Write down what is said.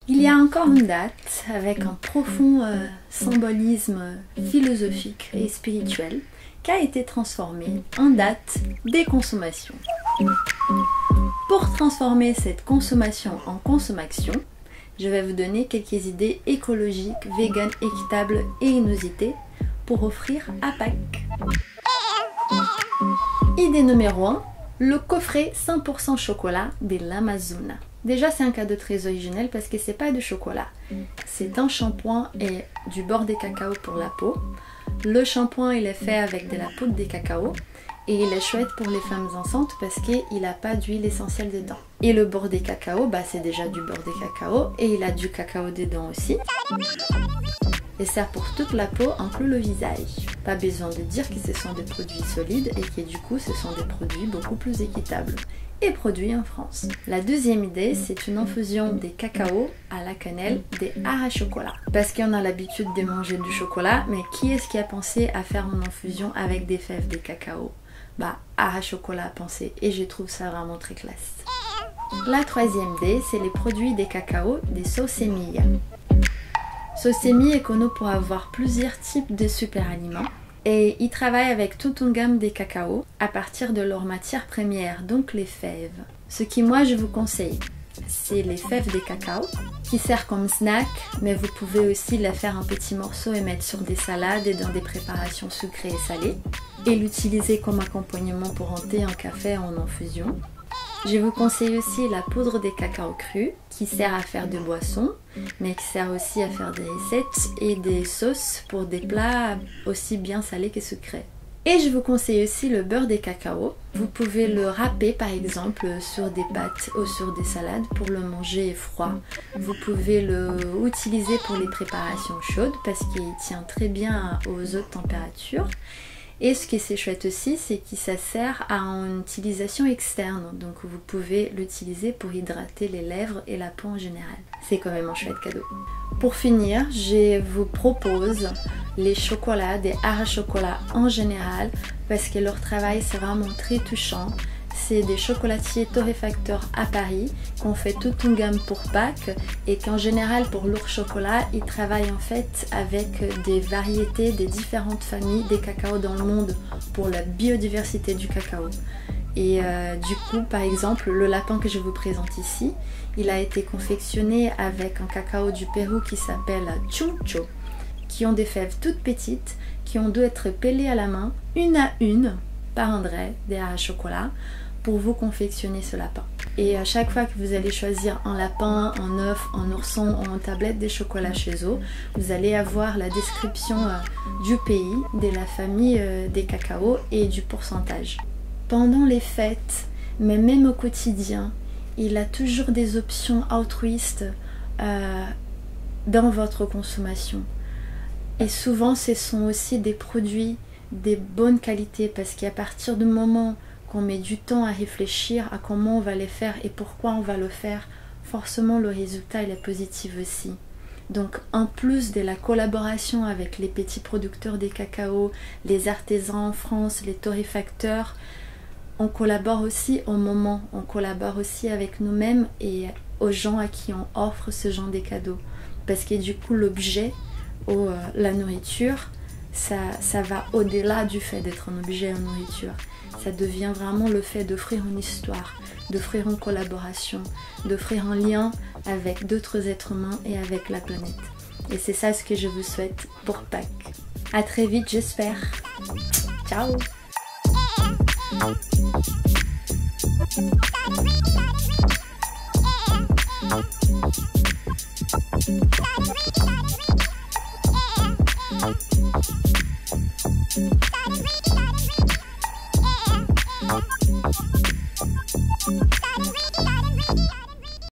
Il y a encore une date avec un profond symbolisme philosophique et spirituel qui a été transformée en date des consommations. Pour transformer cette consommation en consommation, je vais vous donner quelques idées écologiques, véganes, équitables et inusitées pour offrir à Pâques. Idée numéro 1, le coffret 100% chocolat de l'Amazone. Déjà, c'est un cadeau très original parce que c'est pas de chocolat. C'est un shampoing et du beurre de cacao pour la peau. Le shampoing, il est fait avec de la poudre de cacao et il est chouette pour les femmes enceintes parce qu'il n'a pas d'huile essentielle dedans. Et le beurre de cacao, c'est déjà du beurre de cacao et il a du cacao dedans aussi. Et sert pour toute la peau, inclus le visage. Pas besoin de dire que ce sont des produits solides et que du coup ce sont des produits beaucoup plus équitables et produits en France. La deuxième idée, c'est une infusion des cacao à la cannelle des ara-chocolat. Parce qu'on a l'habitude de manger du chocolat, mais qui est-ce qui a pensé à faire une infusion avec des fèves de cacao? Ara-chocolat a pensé et je trouve ça vraiment très classe. La troisième idée, c'est les produits des cacao des Saucemille. Saucemille est connu pour avoir plusieurs types de super aliments et ils travaillent avec toute une gamme de cacao à partir de leur matière première, donc les fèves. Ce qui moi je vous conseille, c'est les fèves de cacao qui servent comme snack, mais vous pouvez aussi la faire en petits morceaux et mettre sur des salades et dans des préparations sucrées et salées et l'utiliser comme accompagnement pour un thé, un café en infusion. Je vous conseille aussi la poudre de cacao cru qui sert à faire des boissons, mais qui sert aussi à faire des recettes et des sauces pour des plats aussi bien salés que sucrés. Et je vous conseille aussi le beurre de cacao. Vous pouvez le râper par exemple sur des pâtes ou sur des salades pour le manger froid. Vous pouvez l'utiliser pour les préparations chaudes parce qu'il tient très bien aux hautes températures. Et ce qui est chouette aussi, c'est que ça sert à une utilisation externe. Donc vous pouvez l'utiliser pour hydrater les lèvres et la peau en général. C'est quand même un chouette cadeau. Pour finir, je vous propose les chocolats, des ara-chocolat en général, parce que leur travail c'est vraiment très touchant. C'est des chocolatiers torréfacteurs à Paris qu'on fait toute une gamme pour Pâques et qu'en général pour leur chocolat, ils travaillent en fait avec des variétés des différentes familles des cacao dans le monde pour la biodiversité du cacao. Et du coup, par exemple, le lapin que je vous présente ici, il a été confectionné avec un cacao du Pérou qui s'appelle Chuncho, qui ont des fèves toutes petites, qui ont dû être pelées à la main, une à une, par André, des ara-chocolat, pour vous confectionner ce lapin. Et à chaque fois que vous allez choisir un lapin, un œuf, un ourson ou une tablette de chocolat chez eux, vous allez avoir la description du pays, de la famille des cacao et du pourcentage. Pendant les fêtes, mais même au quotidien, il a toujours des options altruistes dans votre consommation. Et souvent, ce sont aussi des produits de bonne qualité parce qu'à partir du moment qu'on met du temps à réfléchir à comment on va les faire et pourquoi on va le faire, forcément le résultat il est positif aussi. Donc en plus de la collaboration avec les petits producteurs des cacao, les artisans en France, les torréfacteurs, on collabore aussi au moment, on collabore aussi avec nous-mêmes et aux gens à qui on offre ce genre de cadeaux. Parce que du coup l'objet ou la nourriture, ça va au-delà du fait d'être un objet en nourriture. Ça devient vraiment le fait d'offrir une histoire, d'offrir une collaboration, d'offrir un lien avec d'autres êtres humains et avec la planète. Et c'est ça ce que je vous souhaite pour Pâques. À très vite, j'espère. Ciao!